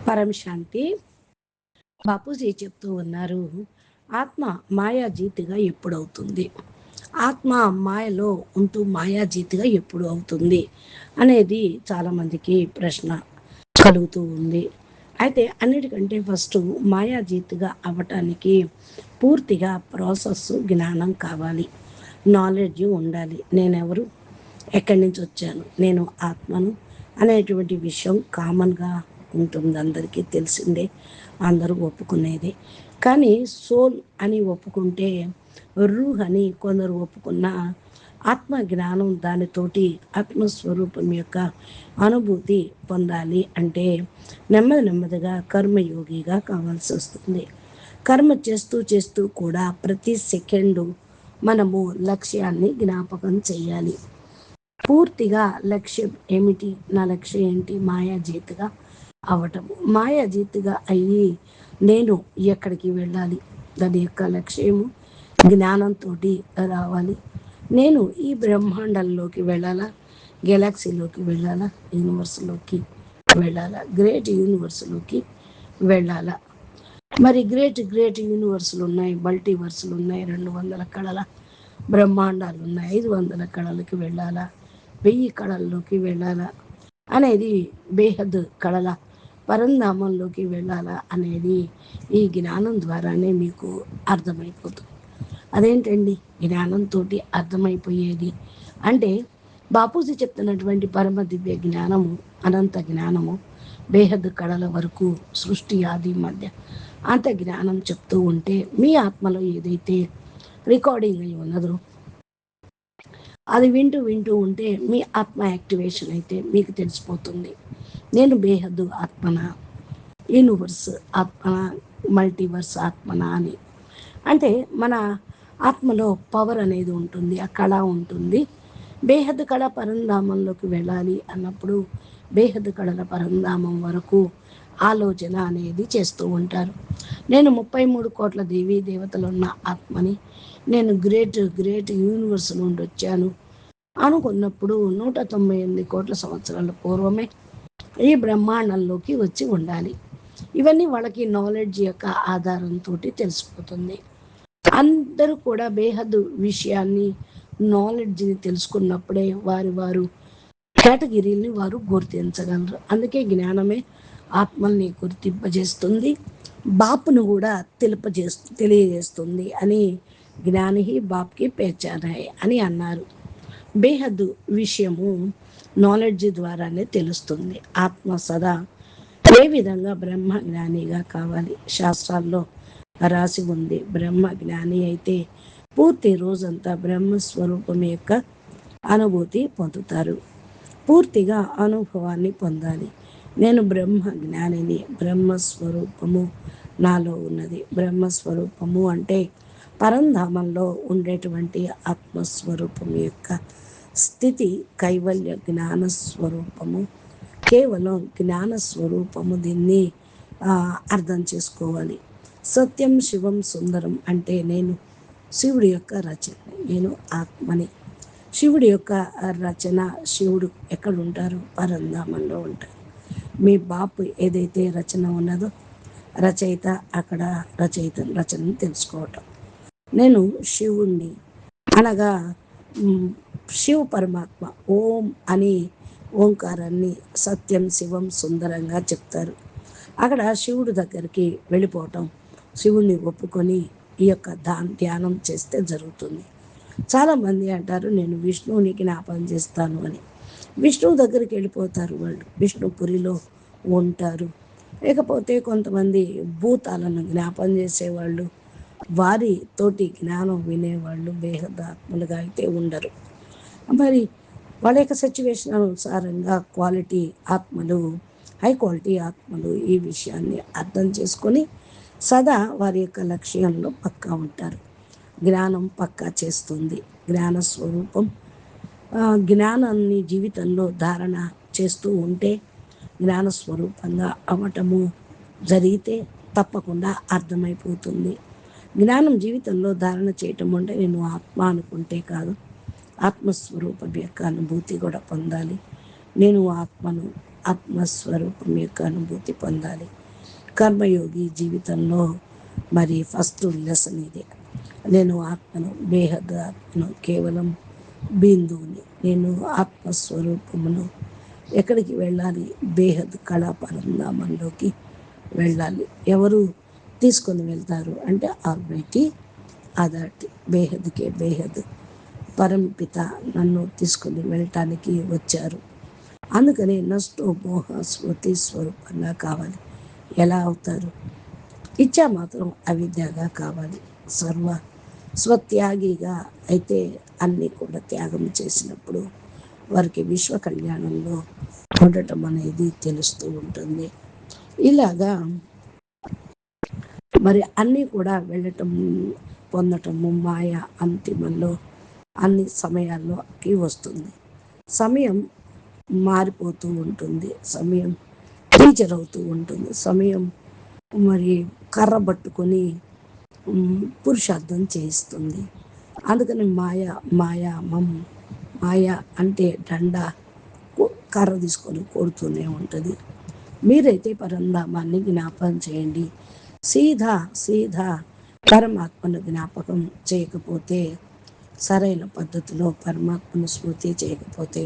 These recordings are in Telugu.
పరమశాంతి. బాపూజీ చెప్తూ ఉన్నారు, ఆత్మ మాయాజీతిగా ఎప్పుడవుతుంది, ఆత్మ మాయలో ఉంటూ మాయాజీతిగా ఎప్పుడు అవుతుంది అనేది చాలామందికి ప్రశ్న కలుగుతూ ఉంది. అయితే అన్నిటికంటే ఫస్ట్ మాయాజీతిగా అవ్వటానికి పూర్తిగా ప్రాసెస్ జ్ఞానం కావాలి, నాలెడ్జ్ ఉండాలి. నేనెవరు, ఎక్కడి నుంచి వచ్చాను, నేను ఆత్మను అనేటువంటి విషయం కామన్గా ఉంటుంది, అందరికీ తెలిసిందే, అందరూ ఒప్పుకునేది. కానీ సోల్ అని ఒప్పుకుంటే, రూహ్ అని కొందరు ఒప్పుకున్న ఆత్మ జ్ఞానం, దానితోటి ఆత్మస్వరూపం యొక్క అనుభూతి పొందాలి అంటే నెమ్మదిగా కర్మయోగిగా కావాల్సి వస్తుంది. కర్మ చేస్తూ చేస్తూ కూడా ప్రతి సెకండు మనము లక్ష్యాన్ని జ్ఞాపకం చేయాలి. పూర్తిగా లక్ష్యం ఏమిటి, నా లక్ష్యం ఏంటి, మాయాజీతిగా అవటము. మాయాజీతిగా అయ్యి నేను ఎక్కడికి వెళ్ళాలి, దాని యొక్క లక్ష్యము జ్ఞానంతో రావాలి. నేను ఈ బ్రహ్మాండంలోకి వెళ్ళాలా, గెలాక్సీలోకి వెళ్ళాలా, యూనివర్స్లోకి వెళ్ళాలా, గ్రేట్ యూనివర్స్లోకి వెళ్ళాలా. మరి గ్రేట్ యూనివర్సులు ఉన్నాయి, మల్టీవర్సులు ఉన్నాయి, 200 కళల బ్రహ్మాండాలు ఉన్నాయి, 500 కళలకి వెళ్ళాలా, 1000 కళల్లోకి వెళ్ళాలా అనేది, బేహద్ కళల పరంధామంలోకి వెళ్ళాలా అనేది ఈ జ్ఞానం ద్వారానే మీకు అర్థమైపోతుంది. అదేంటండి జ్ఞానంతో అర్థమైపోయేది అంటే, బాపూజీ చెప్తున్నటువంటి పరమ దివ్య జ్ఞానము, అనంత జ్ఞానము, బేహద్ కళల వరకు, సృష్టి ఆది మధ్య అంత జ్ఞానం చెప్తూ ఉంటే, మీ ఆత్మలో ఏదైతే రికార్డింగ్ అయి ఉన్నదో అది వింటూ ఉంటే మీ ఆత్మ యాక్టివేషన్ అయితే మీకు తెలిసిపోతుంది, నేను బేహద్దు ఆత్మన, యూనివర్స్ ఆత్మన, మల్టీవర్స్ ఆత్మన అని. అంటే మన ఆత్మలో పవర్ అనేది ఉంటుంది, ఆ కళ ఉంటుంది. బేహద్దు కళ పరంధామంలోకి వెళ్ళాలి అన్నప్పుడు బేహద్దు కళల పరంధామం వరకు ఆలోచన అనేది చేస్తూ ఉంటారు. నేను 33 కోట్ల దేవీ దేవతలు ఉన్న ఆత్మని, నేను గ్రేట్ యూనివర్స్ నుండి వచ్చాను అనుకున్నప్పుడు 198 కోట్ల సంవత్సరాల పూర్వమే ఈ బ్రహ్మాండంలోకి వచ్చి ఉండాలి. ఇవన్నీ వాళ్ళకి నాలెడ్జ్ యొక్క ఆధారంతో తెలిసిపోతుంది. అందరూ కూడా బేహద్దు విషయాన్ని, నాలెడ్జ్ని తెలుసుకున్నప్పుడే వారు కేటగిరీని వారు గుర్తించగలరు. అందుకే జ్ఞానమే ఆత్మల్ని గుర్తింపజేస్తుంది, బాపును కూడా తెలియజేస్తుంది అని జ్ఞాని బాప్కి పేర్చారాయి అని అన్నారు. బేహద్దు విషయము నాలెడ్జ్ ద్వారానే తెలుస్తుంది. ఆత్మ సదా ఏ విధంగా బ్రహ్మ జ్ఞానిగా కావాలి, శాస్త్రాల్లో రాసి ఉంది. బ్రహ్మ జ్ఞాని అయితే పూర్తి రోజంతా బ్రహ్మస్వరూపం యొక్క అనుభూతి పొందుతారు. పూర్తిగా అనుభవాన్ని పొందాలి. నేను బ్రహ్మ జ్ఞానిని, బ్రహ్మస్వరూపము నాలో ఉన్నది. బ్రహ్మస్వరూపము అంటే పరంధామంలో ఉండేటువంటి ఆత్మస్వరూపం యొక్క స్థితి, కైవల్య జ్ఞానస్వరూపము, కేవలం జ్ఞానస్వరూపము. దీన్ని అర్థం చేసుకోవాలి. సత్యం శివం సుందరం అంటే నేను శివుడి యొక్క రచన, నేను ఆత్మని. శివుడి యొక్క రచన, శివుడు ఎక్కడుంటారు, పరంధామంలో ఉంటారు. మీ బాపు ఏదైతే రచన ఉన్నదో, రచయిత అక్కడ రచనను తెలుసుకోవటం. నేను శివుణ్ణి అనగా శివ పరమాత్మ ఓం అని ఓంకారాన్ని సత్యం శివం సుందరంగా చెప్తారు. అక్కడ శివుడి దగ్గరికి వెళ్ళిపోవటం, శివుణ్ణి ఒప్పుకొని ఈ యొక్క ధ్యానం చేస్తే జరుగుతుంది. చాలామంది అంటారు నేను విష్ణువుని జ్ఞాపకం చేస్తాను అని. విష్ణువు దగ్గరికి వెళ్ళిపోతారు, వాళ్ళు విష్ణుపురిలో ఉంటారు. లేకపోతే కొంతమంది భూతాలను జ్ఞాపకం చేసేవాళ్ళు, వారితోటి జ్ఞానం వినేవాళ్ళు బేహదాత్మలుగా అయితే ఉండరు. మరి వాళ్ళ యొక్క సిచ్యువేషన్ అనుసారంగా క్వాలిటీ ఆత్మలు, హై క్వాలిటీ ఆత్మలు ఈ విషయాన్ని అర్థం చేసుకొని సదా వారి యొక్క లక్ష్యంలో పక్కా ఉంటారు. జ్ఞానం పక్కా చేస్తుంది. జ్ఞాన స్వరూపం జ్ఞానాన్ని జీవితంలో ధారణ చేస్తూ ఉంటే, జ్ఞానస్వరూపంగా అవ్వటము జరిగితే తప్పకుండా అర్థమైపోతుంది. జ్ఞానం జీవితంలో ధారణ చేయటం అంటే నేను ఆత్మ అనుకుంటే కాదు, ఆత్మస్వరూపం యొక్క అనుభూతి కూడా పొందాలి. నేను ఆత్మను, ఆత్మస్వరూపం యొక్క అనుభూతి పొందాలి. కర్మయోగి జీవితంలో మరి ఫస్ట్ లెసన్ ఇదే. నేను ఆత్మను, బేహద్ ఆత్మను, కేవలం బిందువుని, నేను ఆత్మస్వరూపమును. ఎక్కడికి వెళ్ళాలి? బేహద్ కళాపరంధామంలోకి వెళ్ళాలి. ఎవరు తీసుకొని వెళ్తారు అంటే ఆల్మైటీ అదర్టి బేహద్కే బేహద్ పరంపిత నన్ను తీసుకొని వెళ్ళటానికి వచ్చారు. అందుకని నష్టో మోహ స్మృతి స్వరూపంగా కావాలి. ఎలా అవుతారు? ఇచ్చా మాత్రం అవిద్యగా కావాలి. స్వత్యాగిగా అయితే అన్నీ కూడా త్యాగం చేసినప్పుడు వారికి విశ్వ కళ్యాణంలో ఉండటం అనేది తెలుస్తూ ఉంటుంది. ఇలాగా మరి అన్నీ కూడా వెళ్ళటం, పొందటము మాయ అంతిమంలో అన్ని సమయాల్లోకి వస్తుంది. సమయం మారిపోతూ ఉంటుంది. సమయం టీచర్ అవుతూ ఉంటుంది. సమయం మరి కర్ర పట్టుకొని పురుషార్థం చేయిస్తుంది. అందుకని మాయ అంటే దండ కర్ర తీసుకొని కొడుతూనే ఉంటుంది. మీరైతే పరంధామాన్ని జ్ఞాపకం చేయండి. సీదా పరమాత్మను జ్ఞాపకం చేయకపోతే, సరైన పద్ధతిలో పరమాత్మను స్మృతి చేయకపోతే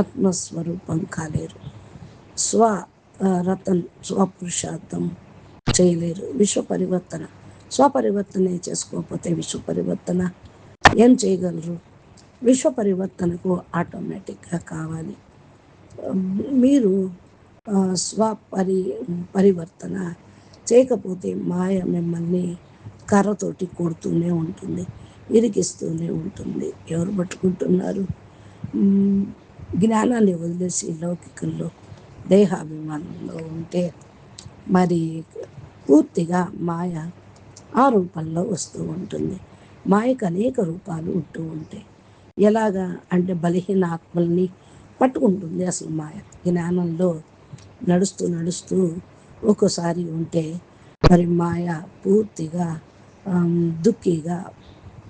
ఆత్మస్వరూపం కాలేరు. స్వపురుషార్థం చేయలేరు. స్వపరివర్తన చేసుకోకపోతే విశ్వపరివర్తన ఏం చేయగలరు? విశ్వపరివర్తనకు ఆటోమేటిక్గా కావాలి. మీరు పరివర్తన చేయకపోతే మాయ మిమ్మల్ని కర్రతోటి కొడుతూనే ఉంటుంది, ఇరికిస్తూనే ఉంటుంది. ఎవరు పట్టుకుంటున్నారు? జ్ఞానాన్ని వదిలేసి లౌకికంలో దేహాభిమానంలో ఉంటే మరి పూర్తిగా మాయ ఆ రూపంలో వస్తూ ఉంటుంది. మాయకు అనేక రూపాలు ఉంటూ ఉంటాయి. ఎలాగా అంటే బలహీన ఆత్మల్ని పట్టుకుంటుంది అసలు మాయ. జ్ఞానంలో నడుస్తూ ఒక్కోసారి ఉంటే మరి మాయ పూర్తిగా దుఃఖిగా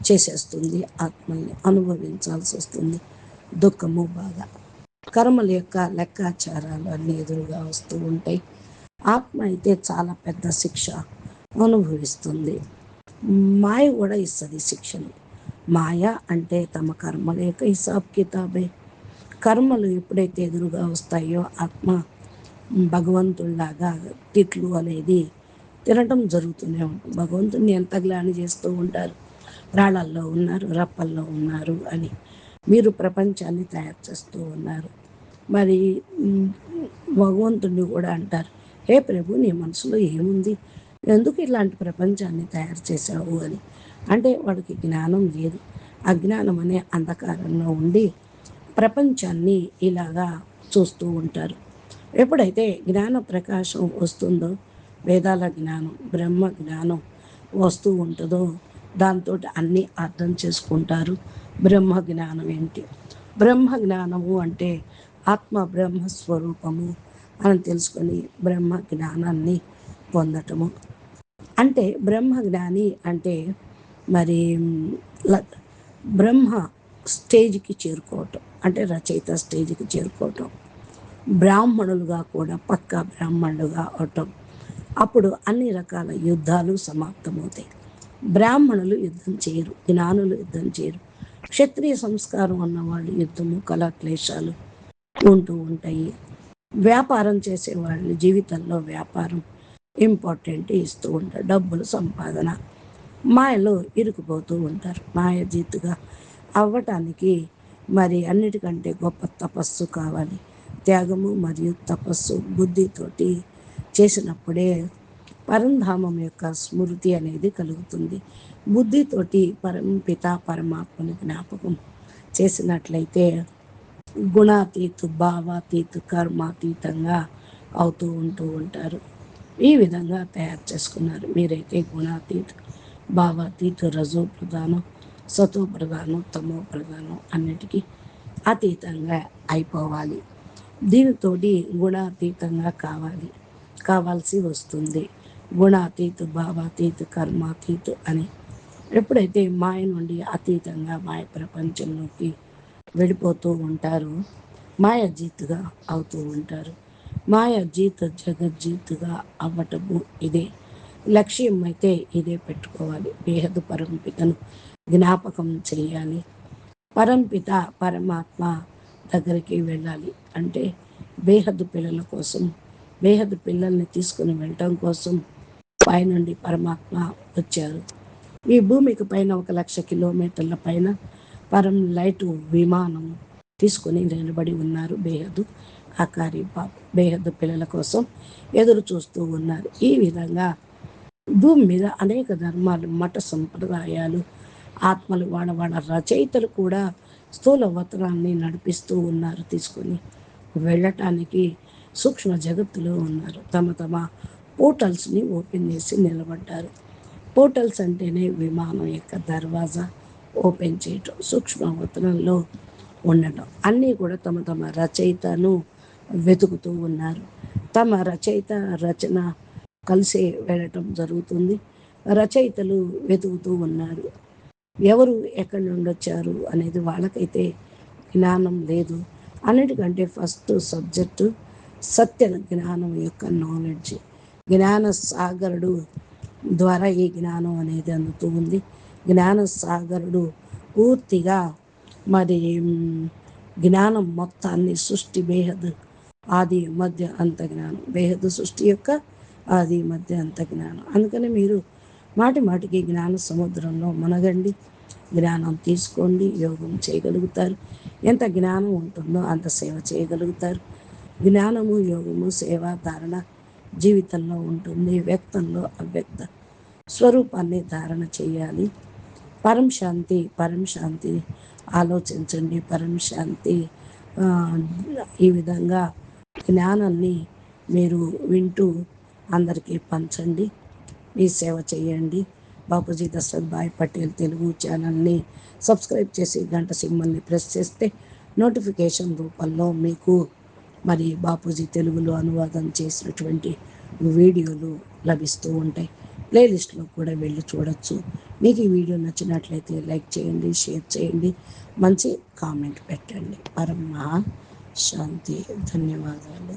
చేసేస్తుంది. ఆత్మల్ని అనుభవించాల్సి వస్తుంది. దుఃఖము బాధ, కర్మల యొక్క లెక్కాచారాలు అన్నీ ఎదురుగా వస్తూ ఉంటాయి. ఆత్మ అయితే చాలా పెద్ద శిక్ష అనుభవిస్తుంది. మాయ కూడా ఇస్తుంది శిక్షను. మాయ అంటే తమ కర్మల యొక్క హిసాబ్ కితాబే. కర్మలు ఎప్పుడైతే ఎదురుగా వస్తాయో ఆత్మ భగవంతుడిలాగా తిట్లు అనేది తినటం జరుగుతూనే ఉంటుంది. భగవంతుడిని ఎంత గ్లాని చేస్తూ ఉంటారు. రాళ్ళల్లో ఉన్నారు, రప్పల్లో ఉన్నారు అని మీరు ప్రపంచాన్ని తయారు చేస్తూ ఉన్నారు. మరి భగవంతుడిని కూడా అంటారు, హే ప్రభు, నీ మనసులో ఏముంది? ఎందుకు ఇలాంటి ప్రపంచాన్ని తయారు చేశావు అని. అంటే వాడికి జ్ఞానం లేదు. అజ్ఞానం అనే అంధకారంలో ఉండి ప్రపంచాన్ని ఇలాగా చూస్తూ ఉంటారు. ఎప్పుడైతే జ్ఞాన ప్రకాశం వస్తుందో, వేదాల జ్ఞానం, బ్రహ్మ జ్ఞానం వస్తూ ఉంటుందో, దాంతో అన్నీ అర్థం చేసుకుంటారు. బ్రహ్మ జ్ఞానం ఏంటి? బ్రహ్మ జ్ఞానము అంటే ఆత్మ బ్రహ్మస్వరూపము అని తెలుసుకొని బ్రహ్మ జ్ఞానాన్ని పొందటము. అంటే బ్రహ్మ జ్ఞాని అంటే మరి బ్రహ్మ స్టేజ్కి చేరుకోవటం, అంటే రచయిత స్టేజ్కి చేరుకోవటం. బ్రాహ్మణులుగా కూడా పక్కా బ్రాహ్మణులుగా అవటం. అప్పుడు అన్ని రకాల యుద్ధాలు సమాప్తమవుతాయి. బ్రాహ్మణులు యుద్ధం చేయరు, జ్ఞానులు యుద్ధం చేయరు. క్షత్రియ సంస్కారం ఉన్నవాళ్ళు యుద్ధము, కళాక్లేశాలు ఉంటూ ఉంటాయి. వ్యాపారం చేసేవాళ్ళు జీవితంలో వ్యాపారం ఇంపార్టెంట్ ఇస్తూ ఉంటారు. డబ్బులు సంపాదన, మాయలో ఇరుకుపోతూ ఉంటారు. మాయజీతుగా అవ్వటానికి మరి అన్నిటికంటే గొప్ప తపస్సు కావాలి. త్యాగము మరియు తపస్సు బుద్ధితోటి చేసినప్పుడే పరంధామం యొక్క స్మృతి అనేది కలుగుతుంది. బుద్ధితోటి పరంపిత పరమాత్మని జ్ఞాపకం చేసినట్లయితే గుణాతీతు, భావాతీతు, కర్మాతీతంగా అవుతూ ఉంటారు. ఈ విధంగా తయారు చేసుకున్నారు. మీరైతే గుణాతీతు, భావాతీతు, రజో ప్రధానం, సతో ప్రధానం, తమో ప్రధానం అన్నిటికీ అతీతంగా అయిపోవాలి. దీనితోటి గుణాతీతంగా కావాల్సి వస్తుంది. గుణాతీతు, భావాతీతు, కర్మాతీతు అని ఎప్పుడైతే మాయ నుండి అతీతంగా మాయ ప్రపంచంలోకి వెళ్ళిపోతూ ఉంటారో మాయజీతుగా అవుతూ ఉంటారు. మాయ జీత జగజ్జీతుగా అవ్వటము ఇదే లక్ష్యం అయితే ఇదే పెట్టుకోవాలి. బేహదు పరంపితను జ్ఞాపకం చేయాలి. పరంపిత పరమాత్మ దగ్గరికి వెళ్ళాలి. అంటే బేహద్దు పిల్లల కోసం, బేహద్దు పిల్లల్ని తీసుకుని వెళ్ళటం కోసం పైనుండి పరమాత్మ వచ్చారు. ఈ భూమికి పైన 1,00,000 కిలోమీటర్ల పైన పరం లైటు విమానం తీసుకుని నిలబడి ఉన్నారు బేహద్దు ఆకారి బాబు. బేహద్దు పిల్లల కోసం ఎదురు చూస్తూ ఉన్నారు. ఈ విధంగా భూమి మీద అనేక ధర్మాలు, మత సంప్రదాయాలు, ఆత్మలు, వాళ్ళ రచయితలు కూడా స్థూల వస్త్రాన్ని నడిపిస్తూ ఉన్నారు. తీసుకొని వెళ్ళటానికి సూక్ష్మ జగత్తులో ఉన్నారు. తమ తమ పోర్టల్స్ని ఓపెన్ చేసి నిలబడ్డారు. పోర్టల్స్ అంటేనే విమానం యొక్క దర్వాజా ఓపెన్ చేయటం, సూక్ష్మ వతనంలో ఉండటం. అన్నీ కూడా తమ తమ రచయితను వెతుకుతూ ఉన్నారు. తమ రచయిత రచన కలిసే వెళ్ళటం జరుగుతుంది. రచయితలు వెతుకుతూ ఉన్నారు. ఎవరు ఎక్కడి నుండి వచ్చారు అనేది వాళ్ళకైతే జ్ఞానం లేదు. అన్నిటికంటే ఫస్ట్ సబ్జెక్టు సత్య జ్ఞానం యొక్క నాలెడ్జ్. జ్ఞాన సాగరుడు ద్వారా ఈ జ్ఞానం అనేది అందుతూ ఉంది. జ్ఞాన సాగరుడు పూర్తిగా మరి జ్ఞానం మొత్తాన్ని సృష్టి బేహద్ ఆది మధ్య అంత జ్ఞానం, బేహద్ సృష్టి యొక్క ఆది మధ్య అంత జ్ఞానం. అందుకని మీరు మాటి మాటికి జ్ఞాన సముద్రంలో మునగండి, జ్ఞానం తీసుకోండి, యోగం చేయగలుగుతారు. ఎంత జ్ఞానం ఉంటుందో అంత సేవ చేయగలుగుతారు. జ్ఞానము, యోగము, సేవ, ధారణ జీవితంలో ఉంటుంది. వ్యక్తంలో అవ్యక్త స్వరూపాన్ని ధారణ చేయాలి. పరం శాంతి, పరం శాంతి ఆలోచించండి. పరం శాంతి ఈ విధంగా జ్ఞానాన్ని మీరు వింటూ అందరికీ పంచండి. మీ సేవ చేయండి. బాపూజీ దశరథ్ భాయ్ పటేల్ తెలుగు ఛానల్ని సబ్స్క్రైబ్ చేసి గంట సింబల్ని ప్రెస్ చేస్తే నోటిఫికేషన్ రూపంలో మీకు మరి బాపూజీ తెలుగులో అనువాదం చేసినటువంటి వీడియోలు లభిస్తూ ఉంటాయి. ప్లేలిస్ట్లో కూడా వెళ్ళి చూడొచ్చు. మీకు ఈ వీడియో నచ్చినట్లయితే లైక్ చేయండి, షేర్ చేయండి, మంచి కామెంట్ పెట్టండి. పరమ శాంతి. ధన్యవాదాలు.